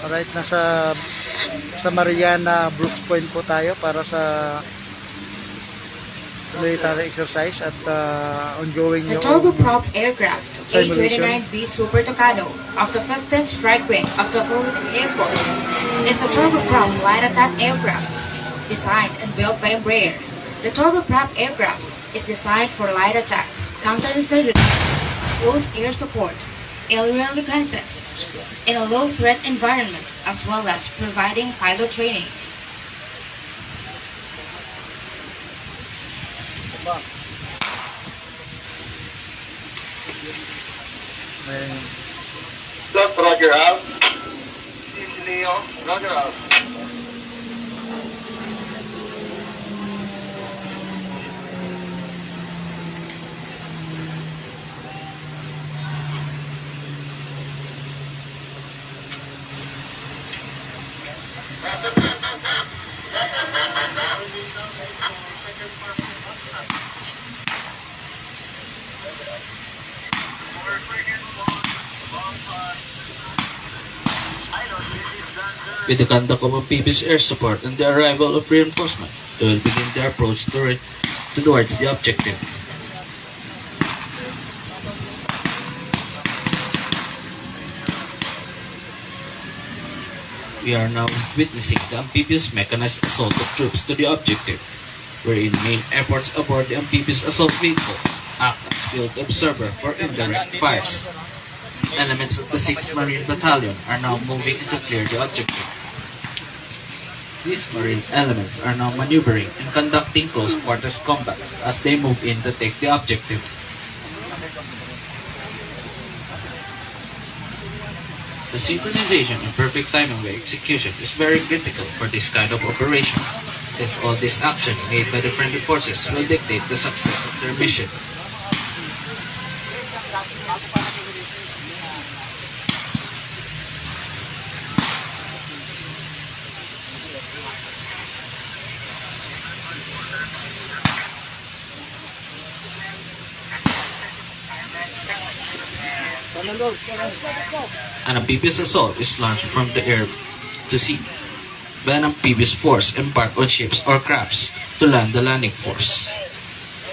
Alright, sa Mariana Brooks Point po tayo para sa military exercise at ongoing The yung turboprop aircraft simulation. A-29B Super Tucano of the 15th Strike Wing of the Philippine Air Force is a turboprop light attack aircraft designed and built by Embraer. The turboprop aircraft is designed for light attack, counter-terrorism, close air support, aerial reconnaissance, in a low-threat environment, as well as providing pilot training. Roger out. Leo, Roger out. With the conduct of amphibious air support and the arrival of reinforcement, they will begin their approach towards the objective. We are now witnessing the amphibious mechanized assault of troops to the objective, wherein main efforts aboard the amphibious assault vehicles act as field observer for indirect fires. Elements of the 6th Marine Battalion are now moving in to clear the objective. These marine elements are now maneuvering and conducting close quarters combat as they move in to take the objective. The synchronization and perfect timing by execution is very critical for this kind of operation, since all this action made by the friendly forces will dictate the success of their mission. An amphibious assault is launched from the air to sea by an amphibious force embarked on ships or crafts to land the landing force.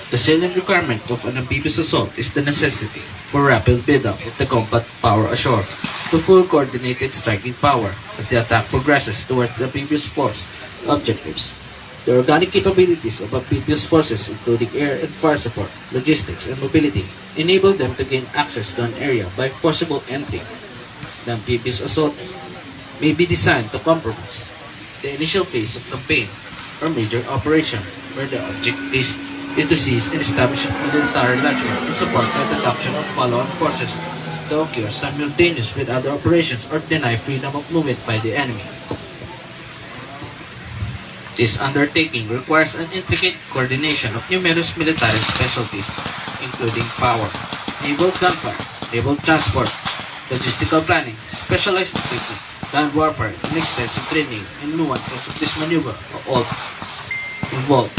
The salient requirement of an amphibious assault is the necessity for rapid build-up of the combat power ashore to full coordinated striking power as the attack progresses towards the amphibious force objectives. The organic capabilities of amphibious forces, including air and fire support, logistics, and mobility, enable them to gain access to an area by forcible entry. The amphibious assault may be designed to compromise the initial phase of campaign or major operation, where the object is to seize and establish a military lodgment and support the introduction of follow-on forces to occur simultaneous with other operations or deny freedom of movement by the enemy. This undertaking requires an intricate coordination of numerous military specialties, including power, naval gunfire, naval transport, logistical planning, specialized equipment, land warfare, and extensive training and nuances of this maneuver are all involved.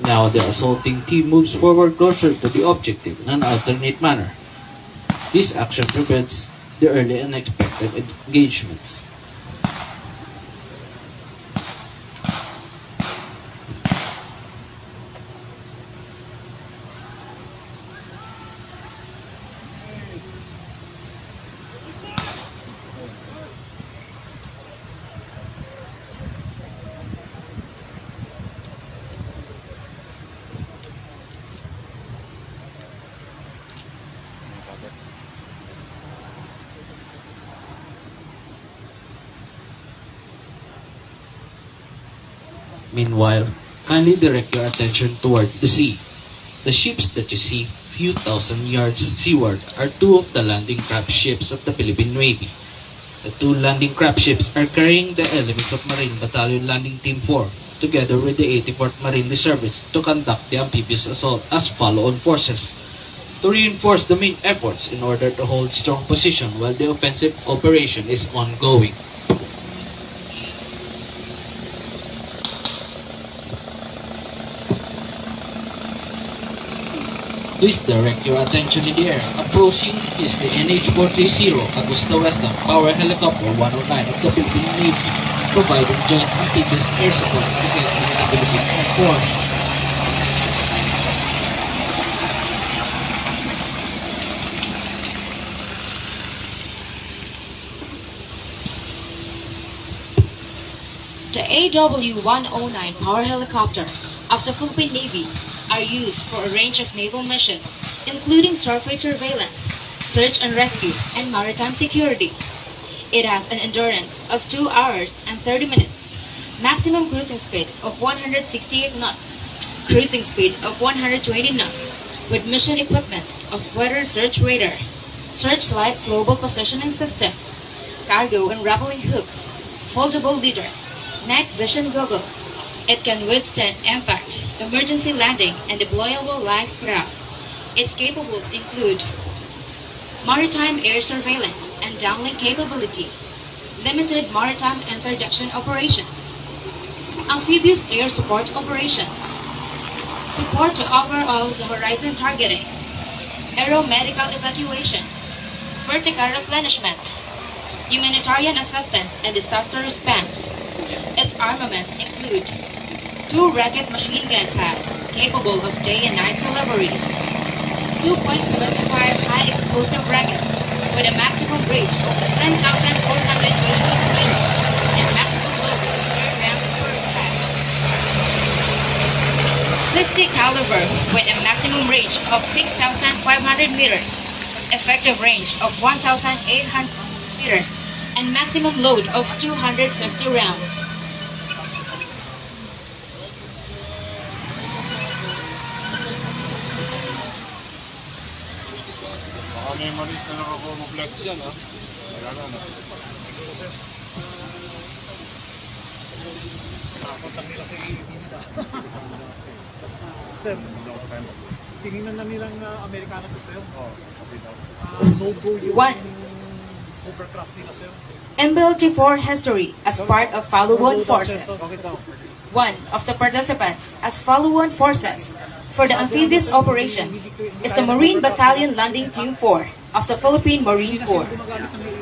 Now the assaulting team moves forward closer to the objective in an alternate manner. This action prevents the early and unexpected engagements. Meanwhile, Kindly direct your attention towards the sea. The ships that you see few thousand yards seaward are two of the landing craft ships of the Philippine Navy. The two landing craft ships are carrying the elements of Marine Battalion Landing Team 4 together with the 84th Marine Reservists to conduct the amphibious assault as follow-on forces to reinforce the main efforts in order to hold strong position while the offensive operation is ongoing. Please direct your attention in the air. Approaching is the NH-430 Augusta Westland Power Helicopter 109 of the Philippine Navy, providing joint amphibious air support together with the Philippine Air Force. The AW-109 power helicopter of the Philippine Navy are used for a range of naval missions, including surface surveillance, search and rescue, and maritime security. It has an endurance of 2 hours and 30 minutes, maximum cruising speed of 168 knots, cruising speed of 120 knots, with mission equipment of weather search radar, searchlight global positioning system, cargo and rappelling hooks, foldable leader, night vision goggles. It can withstand impact, emergency landing, and deployable life crafts. Its capabilities include maritime air surveillance and downlink capability, limited maritime interdiction operations, amphibious air support operations, support to overall horizon targeting, aeromedical evacuation, vertical replenishment, humanitarian assistance and disaster response. Its armaments include 2 rocket machine gun pad capable of day and night delivery, 2.75 high explosive rockets with a maximum range of 10,426 meters and maximum load of 3 rounds per pad, 50 caliber with a maximum range of 6,500 meters, effective range of 1,800 meters, and maximum load of 250 rounds. Baka may malis na nakakumuplat dyan, ha? Kaya na. Sir, tingin na nilang Amerikano to sir. No-go yung 1. overcraft nila sir. MBLT-4 history as part of follow-on forces. One of the participants as follow-on forces for the amphibious operations is the Marine Battalion Landing Team 4 of the Philippine Marine Corps.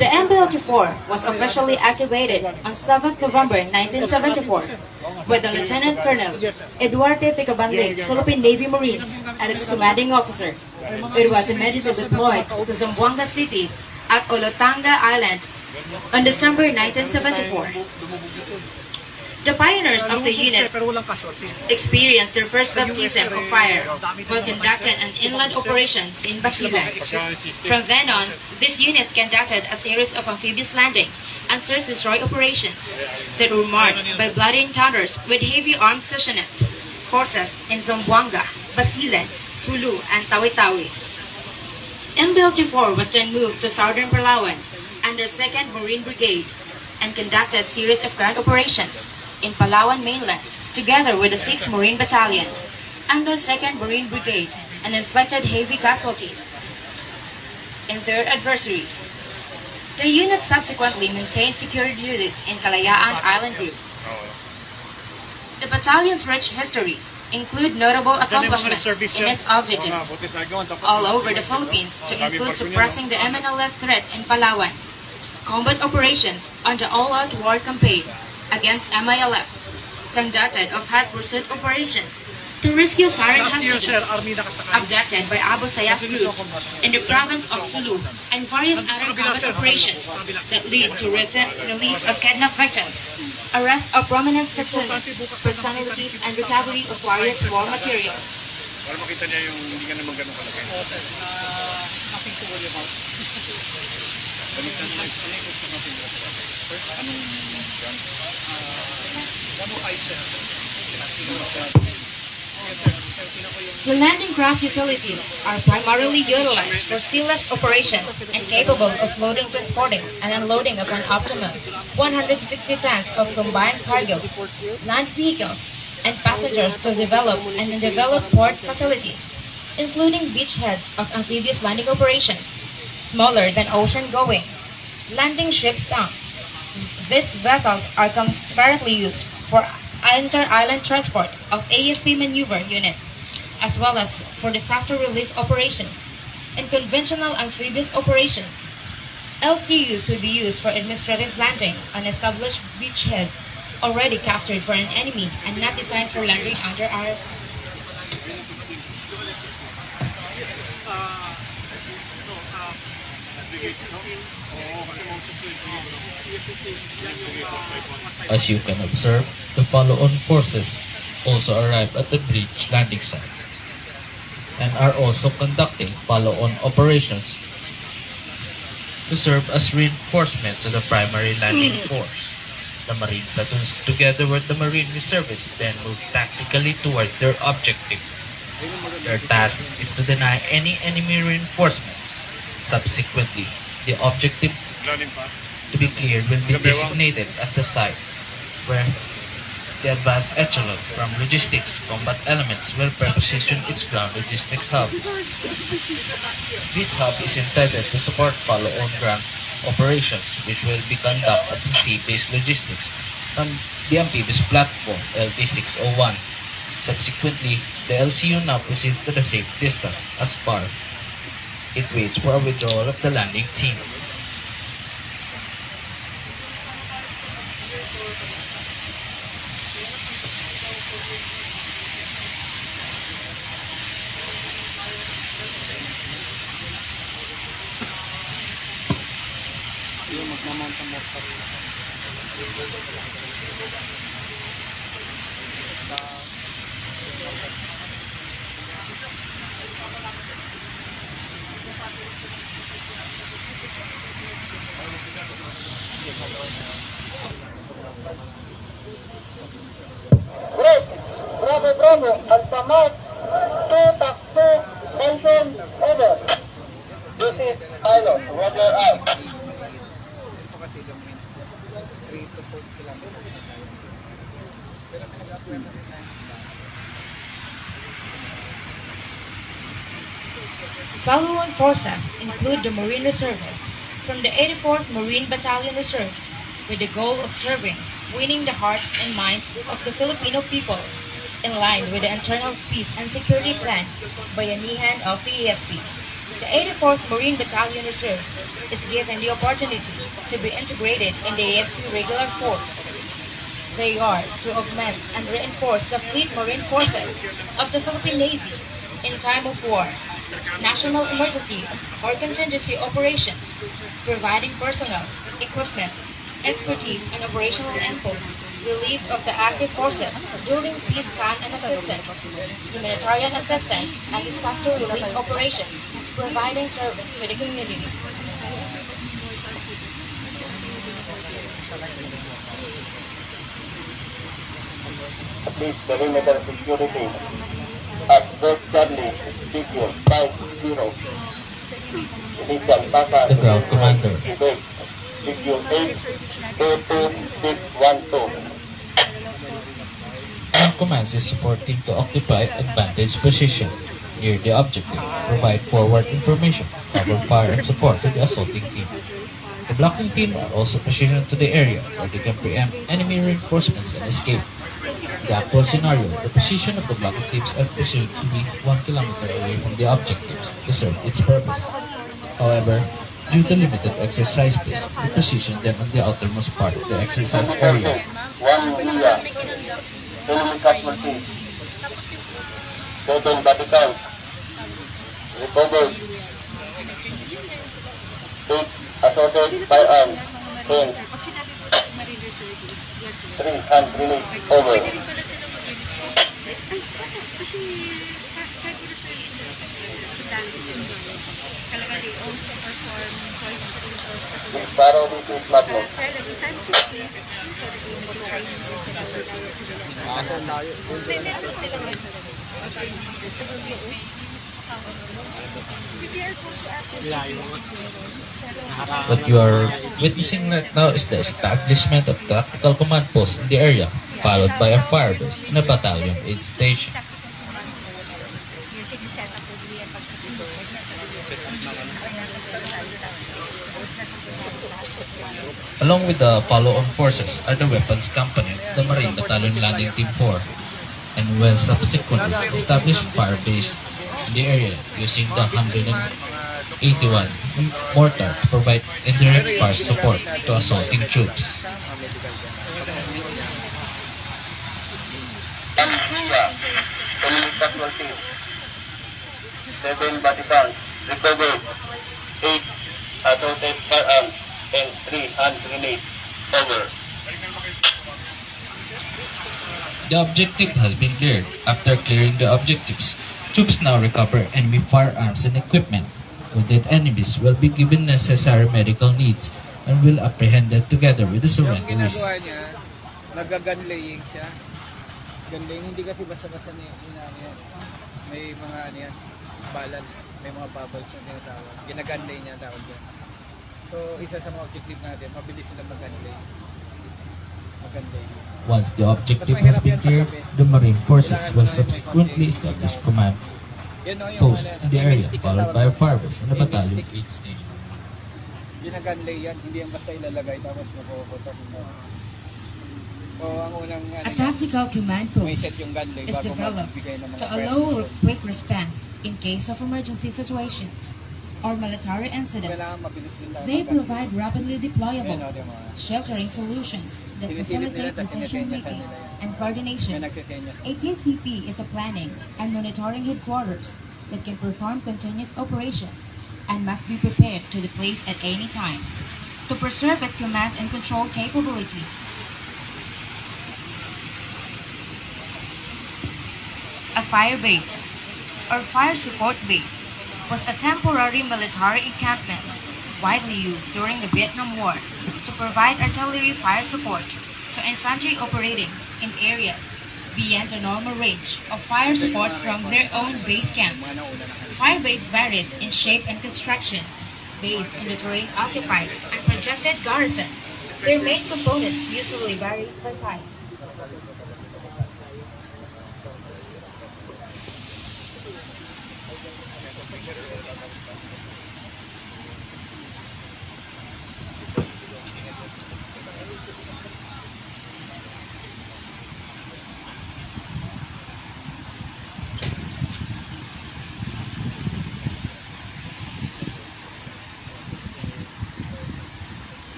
The MBLT-4 was officially activated on 7th November 1974 by the Lieutenant Colonel Eduardo Ticabande, Philippine Navy Marines, and its commanding officer. It was immediately deployed to Zamboanga City at Olotanga Island on December 1974. The pioneers of the unit experienced their first baptism of fire while conducting an inland operation in Basilan. From then on, these units conducted a series of amphibious landing and search-destroy operations that were marked by bloody encounters with heavy armed secessionist forces in Zamboanga, Basilan, Sulu, and Tawi-Tawi. MBLT-4 was then moved to southern Palawan under 2nd Marine Brigade and conducted series of ground operations in Palawan mainland together with the 6th Marine Battalion under 2nd Marine Brigade and inflicted heavy casualties in their adversaries. The unit subsequently maintained security duties in Kalayaan Island Group. The battalion's rich history include notable accomplishments in its objectives all over the Philippines to include suppressing the MNLF threat in Palawan, combat operations on the all-out war campaign against MILF, conducted of hot pursuit operations to rescue foreign hostages abducted by Abu Sayyaf group in the province of Sulu, and various other combat operations that lead to recent release of kidnapped victims, arrest of prominent sectionist personalities, and recovery of various war materials. Para makita niya yung hindi ka naman ganun kalaki. Nothing to worry about. Balikan niya sa nothing. Anong yan? 105 sir. The landing craft utilities are primarily utilized for sea-lift operations and capable of loading, transporting, and unloading of an optimum 160 tons of combined cargoes, land vehicles, and passengers to develop and undeveloped port facilities, including beachheads of amphibious landing operations, smaller than ocean-going, landing ships counts. These vessels are currently used for inter-island transport of AFP maneuver units, as well as for disaster relief operations and conventional amphibious operations. LCUs would be used for administrative landing on established beachheads already captured for an enemy and not designed for landing under our. As you can observe, the follow-on forces also arrived at the bridge landing site and are also conducting follow-on operations to serve as reinforcement to the primary landing force. The Marine platoons, together with the Marine Reservists, then move tactically towards their objective. Their task is to deny any enemy reinforcements. Subsequently, the objective to be cleared will be designated as the site where the advanced echelon from logistics combat elements will preposition its ground logistics hub. This hub is intended to support follow-on ground operations, which will be conducted of the sea-based logistics from the amphibious platform LD-601. Subsequently, the LCU now proceeds to the safe distance as far it waits for a withdrawal of the landing team. Yung magmamount ng mortar. Great! Bravo, bravo! Alpha Mike, 2 takbo, mention, over. This is Ilos, roll your eyes. Ito kasi gawin 3 to 4 kilometers na tayo. Pero pinag-upload na rin tayo. Follow-on forces include the Marine Reservists from the 84th Marine Battalion Reserved, with the goal of serving, winning the hearts and minds of the Filipino people, in line with the internal peace and security plan bayanihan of the AFP. The 84th Marine Battalion Reserved is given the opportunity to be integrated in the AFP regular force. They are to augment and reinforce the fleet marine forces of the Philippine Navy in time of war, national emergency or contingency operations, providing personnel, equipment, expertise and operational info, relief of the active forces during peacetime and assistance, humanitarian assistance and disaster relief operations, providing service to the community. Please perimeter security at West Charlie, Figure 50. Initial Tasa, The ground commander. Figure 8-22612. Ground commands is support team to occupy advantage position near the objective, provide forward information, cover fire and support to the assaulting team. The blocking team are also positioned to the area where they can preempt enemy reinforcements and escape. The actual scenario, the position of the blocking teams are presumed to be 1 kilometer away from the objectives to serve its purpose. However, due to limited exercise space, we position them on the outermost part of the exercise area. 1 Villa, enemy casualty, 7 body count, recovered, 8 assaulted firearms, 10, 3 hand grenades, over. regular service in the Philippines, sila sundalo. Talaga they also perform joint operations sa This barrel is Magnum. Pero in times of peace, usually yung training din sila with our civilian. May meron sila What you are witnessing right now is the establishment of tactical command posts in the area, followed by a fire base and a battalion aid station. Along with the follow-on forces are the weapons company, the Marine Battalion Landing Team 4, and will subsequently establish fire base in the area using the 181 mortar to provide indirect fire support to assaulting troops. Amnesia, enemy casualties, 7 body parts, recovered, 8 assaulted firearms, and 3 hand grenades. Over. The objective has been cleared. After clearing the objectives, troops now recover enemy firearms and equipment. Wounded enemies will be given necessary medical needs and will apprehended together with the Yung surrenderies. ginagawa niya, nag-gunlaying siya. Gunlaying, hindi kasi basta-basta niya yan. May mga ano yan, balance, may mga bubbles na tinatawag. Ginagunlay niya tawag yan. So, isa sa mga objective natin, mabilis sila mag-gunlay. Mag-gunlay. Once the objective has been cleared, the Marine Forces will subsequently establish command Yan o, yung posts in the area, stick na followed tawag by a doon. fire base and a Aiming battalion stick. aid station. Ginagunlay yan, hindi yan basta ilalagay tapos mapuputok. So, ang unang A tactical command may post set yung gunlay is bago developed magbigay ng mga to fire allow control. quick response in case of emergency situations or military incidents. Kailangan mabilis nila. They provide rapidly deployable Yan o, yung mga sheltering solutions that Pinipilit nila, facilitate tas decision sinesenyasan making nila yan. and may coordination. nagsisenyas. ATCP is a planning and monitoring headquarters that can perform continuous operations and must be prepared to deploy at any time to preserve its command and control capability. A fire base or fire support base was a temporary military encampment widely used during the Vietnam War to provide artillery fire support to infantry operating in areas beyond the normal range of fire support from their own base camps. Fire base varies in shape and construction based on the terrain occupied and projected garrison. Their main components usually varies by size.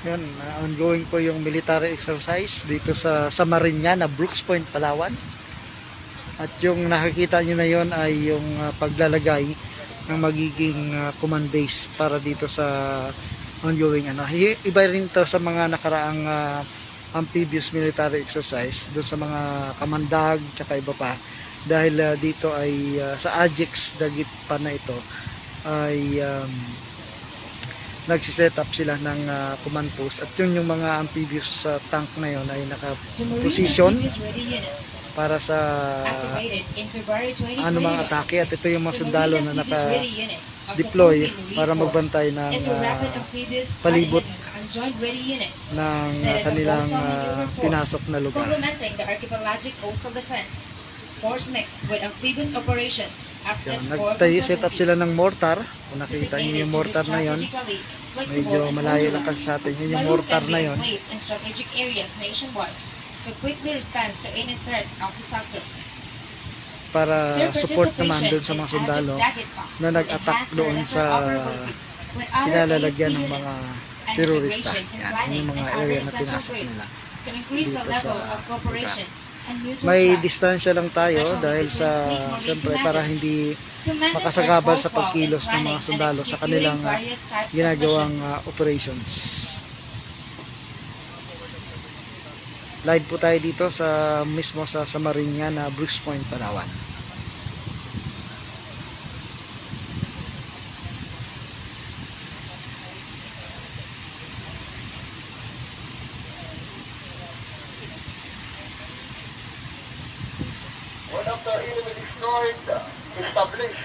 Yan, ongoing po yung military exercise dito sa Mariñana, Brooks Point, Palawan. At yung nakikita nyo na yon ay yung paglalagay ng magiging command base para dito sa ongoing ano. Iba rin to sa mga nakaraang amphibious military exercise doon sa mga kamandag tsaka iba pa. Dahil dito ay sa Ajax Dagit pa na ito ay nagsiset up sila ng command post at yun yung mga amphibious tank na yun ay naka-position para sa mga atake at ito yung mga sundalo na naka-deploy para magbantay ng palibot ng kanilang pinasok na lugar. Complementing the archipelagic coastal defense, force mix with amphibious operations as its core Nag-set up sila ng mortar. Kung nakita niyo yung mortar na yon, medyo malayo lang kasi sa atin. Yun yung mortar na yon. In strategic areas nationwide to quickly respond to any threat of disasters. Para support naman doon sa mga sundalo na nag-attack doon sa kinalalagyan ng mga terorista. Yan, yung mga area na pinasok nila dito sa lugar. May distansya lang tayo dahil sa siyempre para hindi makasagabal sa pagkilos ng mga sundalo sa kanilang ginagawang operations. Live po tayo dito sa mismo sa Mariñana, Brooks Point, Palawan. the enemy destroyed, establish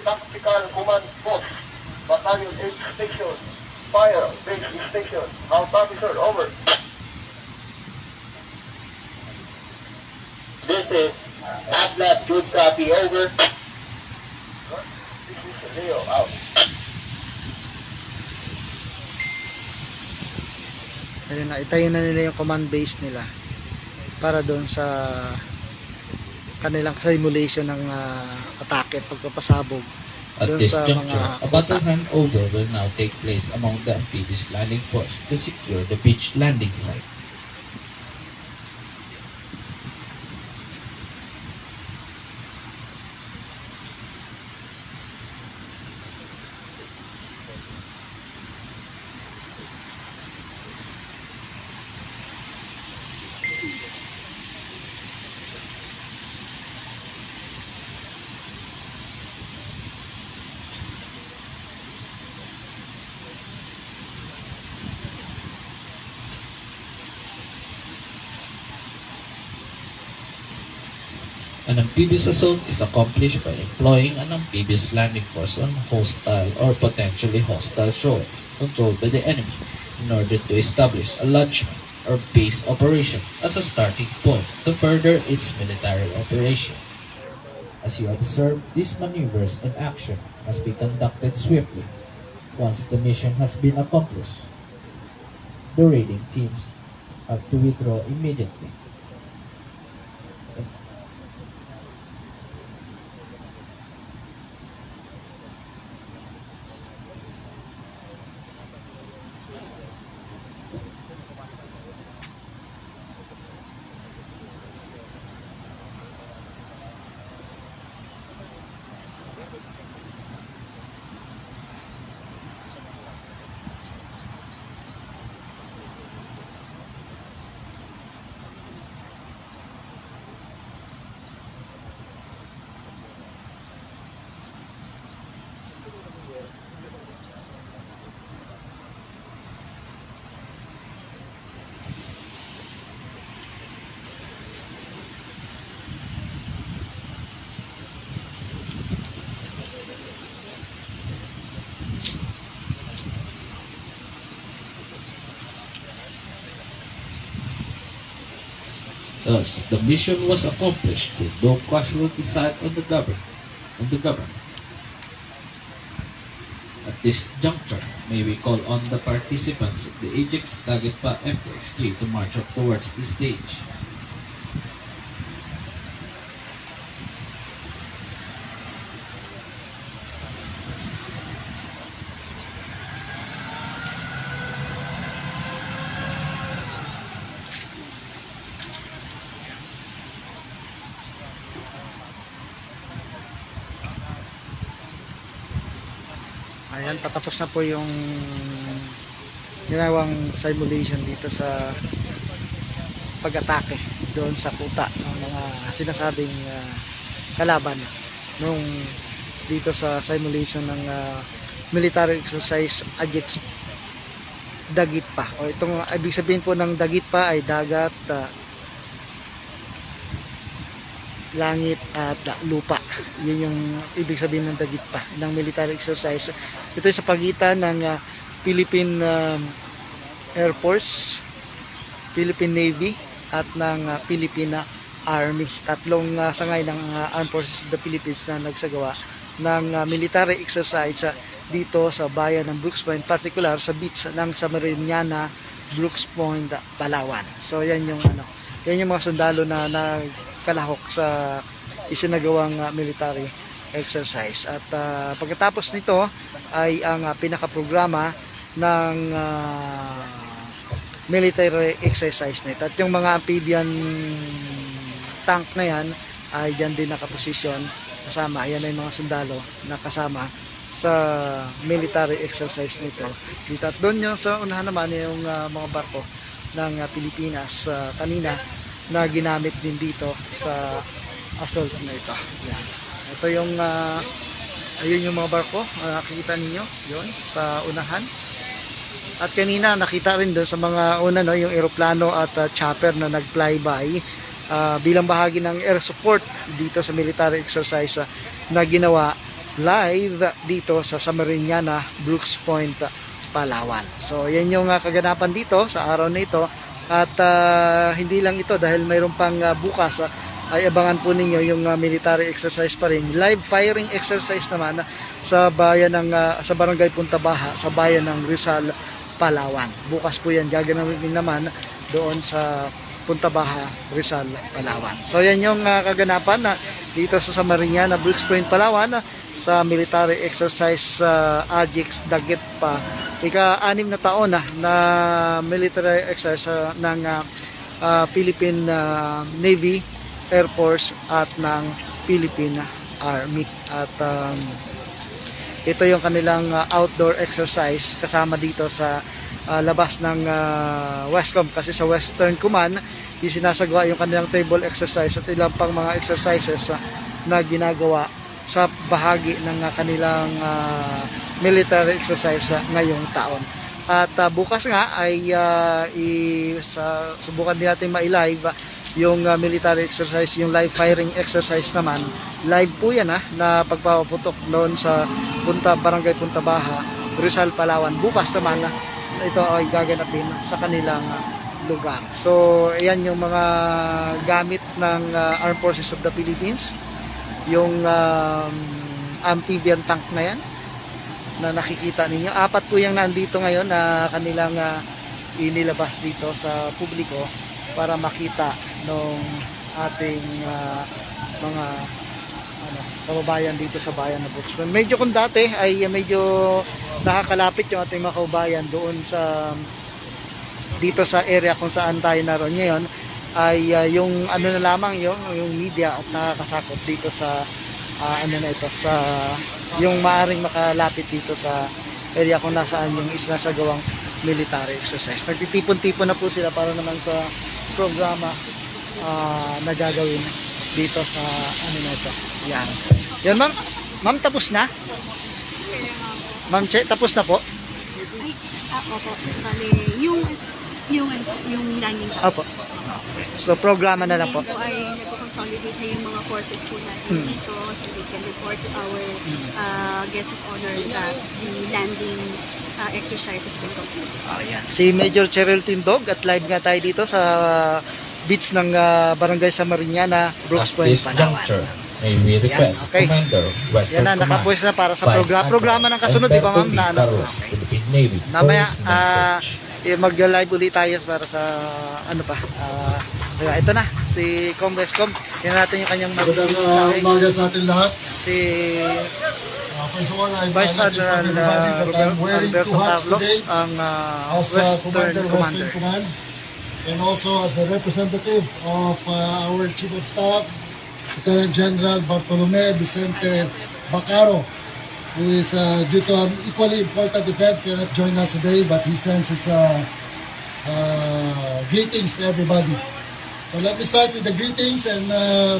tactical command post, battalion 8 station, fire base station. How copy, sir? Over. This is Atlas, good copy, over. This is Leo, out. Ayun na, itayo na nila yung command base nila para doon sa kanilang simulation ng atake at pagpapasabog At doon this sa juncture, mga a battle handover will now take place among the amphibious landing force to secure the beach landing site. An amphibious assault is accomplished by employing an amphibious landing force on hostile or potentially hostile shore controlled by the enemy in order to establish a lodgment or base operation as a starting point to further its military operation. As you observe, these maneuvers and action must be conducted swiftly. Once the mission has been accomplished, the raiding teams have to withdraw immediately. Thus, the mission was accomplished with no casualty side on the government. At this juncture, may we call on the participants of the Ajax Dagatpa FTX-3 to march up towards the stage. Ayan, patapos na po yung ginawang simulation dito sa pag-atake doon sa kuta ng mga sinasabing kalaban nung dito sa simulation ng military exercise Ajax Dagatpa. O itong ibig sabihin po ng Dagatpa ay dagat, langit at lupa. Yun yung ibig sabihin ng Dagatpa ng military exercise. Ito ay sa pagitan ng Philippine Air Force, Philippine Navy at ng Philippine Army. Tatlong sangay ng Armed Forces of the Philippines na nagsagawa ng military exercise dito sa bayan ng Brooks Point, particular sa beach ng Samariñana, Brooks Point, Palawan. So yan yung yan yung mga sundalo na nagkalahok sa isinagawang military exercise. At pagkatapos nito ay ang pinakaprograma ng military exercise nito. At yung mga amphibian tank na yan ay dyan din nakaposisyon kasama. Ayan ay mga sundalo na kasama sa military exercise nito. Dito at doon yung sa unahan naman yung mga barko ng Pilipinas kanina na ginamit din dito sa assault na ito. Yan. Ito yung ayun yung mga barko, nakikita ninyo yun sa unahan. At kanina nakita rin doon sa mga una yung eroplano at chopper na nag-flyby bilang bahagi ng air support dito sa military exercise na ginawa live dito sa Samariñana, Brooks Point, Palawan. So yan yung kaganapan dito sa araw na ito, at hindi lang ito, dahil mayroon pang bukas ay abangan po ninyo yung military exercise pa rin, live firing exercise naman sa bayan ng sa barangay Punta Baja, sa bayan ng Rizal, Palawan. Bukas po yan gaganapin naman doon sa Punta Baja, Rizal, Palawan. So yan yung kaganapan dito sa Samariñana, Brooks Point, Palawan, sa military exercise Ajax Dagat pa. Ika-6 na taon na military exercise ng Philippine Navy, Air Force at ng Philippine Army. At ito yung kanilang outdoor exercise kasama dito sa labas ng Westcom, kasi sa Western Command isinasagawa yung kanilang table exercise at ilang pang mga exercises na ginagawa sa bahagi ng kanilang military exercise ngayong taon. At bukas nga ay subukan din natin ma-live yung military exercise, yung live firing exercise naman. Live po yan na pagpapaputok doon sa Barangay Punta Baja, Rizal, Palawan. Bukas naman ito ay gaganapin sa kanilang lugar. So ayan yung mga gamit ng Armed Forces of the Philippines, yung amphibian tank na yan na nakikita ninyo. 4 po yung nandito ngayon na kanilang inilabas dito sa publiko para makita ng ating mga kababayan dito sa bayan ng Brooks. Medyo kung dati ay medyo nakakalapit yung ating mga kababayan doon sa dito sa area kung saan tayo naroon ngayon, ay yung ano na lamang yung media at nakakasakop dito sa ano na ito, sa yung maaring makalapit dito sa area kung nasaan yung isinasagawang military exercise. Nagtitipon-tipon na po sila para naman sa programa na gagawin dito sa ano na ito. Yan. Yan, ma'am. Ma'am, tapos na? Ma'am Che, tapos na po? Opo. Bali, yung landing pad. Opo. So, programa na lang po. Ito ay nagpo-consolidate na yung mga forces po natin dito, so we can report to our guest of honor that the landing exercises will complete. Si Major Cheryl Tindog, at live nga tayo dito sa beach ng Barangay Samariñana, Brooks At Point, this Palawan. juncture, may we request okay. Commander Western Yan na, Command, nakapuwes na para sa Vice programa ng kasunod, di ba ma'am? Na ano? Carlos, Philippine Navy, Mamaya, for his message. mag-live ulit tayo para sa ano pa. Ito na, si Westcom. Yan natin yung kanyang Magandang umaga sa ating lahat. Si First of all, I'm Vice let you from everybody that I'm wearing two Alberto hats Carlos, today ang as Western Western Command, and also as the representative of our Chief of Staff, Lieutenant General Bartolome Vicente Bacaro, who is due to an equally important event cannot join us today, but he sends his greetings to everybody. So let me start with the greetings, and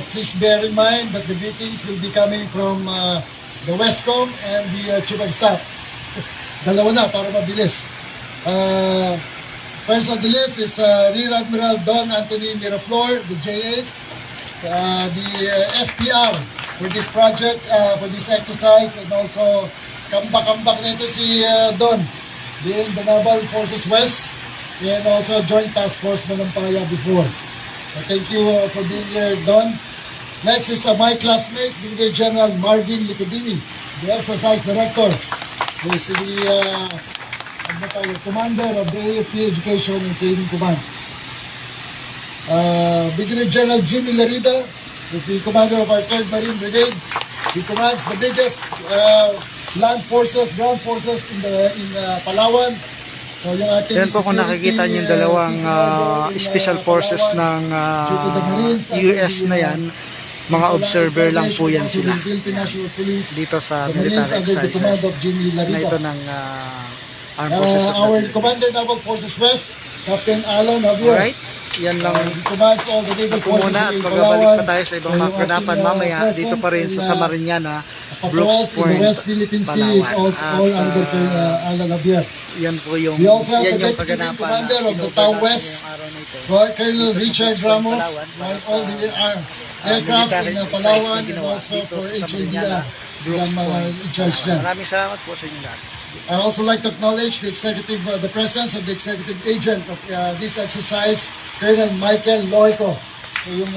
please bear in mind that the greetings will be coming from the Westcom and the Chief of Staff. Dalawa na para mabilis. First on the list is Rear Admiral Don Anthony Miraflor, the J8, the SPR for this project, for this exercise, and also kambak-kambak nito si Don, being the Naval Forces West, and also Joint Task Force Malampaya before. So thank you for being here, Don. Next is my classmate, Brigadier General Marvin Licodini, the Exercise Director, who is the Commander of the AFP Education and Training Command. Brigadier General Jimmy Larida is the Commander of our 3rd Marine Brigade. He commands the biggest land forces, ground forces in Palawan. So yung ating yan po kung nakikita niyo yung dalawang special forces ng US na yan, mga observer lang po yan sila dito sa military exercises na ito ng Armed Forces of the our Philippines. Commander Naval Forces West, Captain Alan Javier. Alright, yan lang commands all the naval ito forces muna, at in magbabalik Palawan. pa tayo sa ibang So, mga yung kaganapan ating, mamaya dito pa rin sa presence Samariñana, patrols Brooks in the Point, West Philippine Sea is Palawan. also all under Alan Javier. Yan po yung We also have yan the yung Deputy kaganapan Commander na of the inuugat Tau natin West, ngayong araw na ito. Colonel dito sa Richard Brooks Point, Ramos, Palawan, para right, all the aircrafts military in exercise na Palawan and ginawa also dito for sa Samariñana, HADR, silang Brooks mga Point, in charge Palawan. dyan. Maraming salamat po sa inyo lahat. I also like to acknowledge the presence of the executive agent of this exercise, Colonel Michael Loico, yung